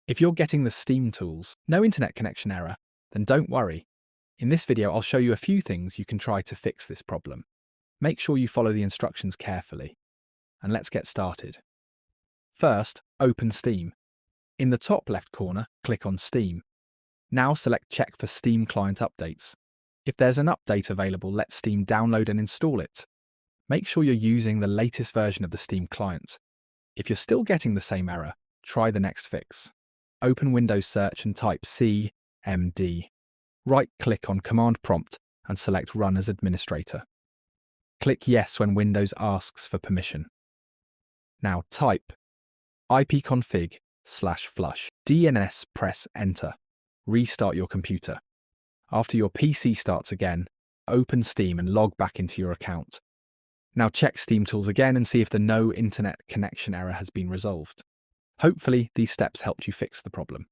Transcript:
If you're getting the SteamTools No Internet Connection error, then don't worry. In this video, I'll show you a few things you can try to fix this problem. Make sure you follow the instructions carefully. And let's get started. First, open Steam. In the top left corner, click on Steam. Now select Check for Steam Client Updates. If there's an update available, let Steam download and install it. Make sure you're using the latest version of the Steam client. If you're still getting the same error, try the next fix. Open Windows Search and type cmd. Right-click on Command Prompt and select Run as Administrator. Click Yes when Windows asks for permission. Now type ipconfig/flushdns, press Enter. Restart your computer. After your PC starts again, open Steam and log back into your account. Now check SteamTools again and see if the No Internet Connection error has been resolved. Hopefully, these steps helped you fix the problem.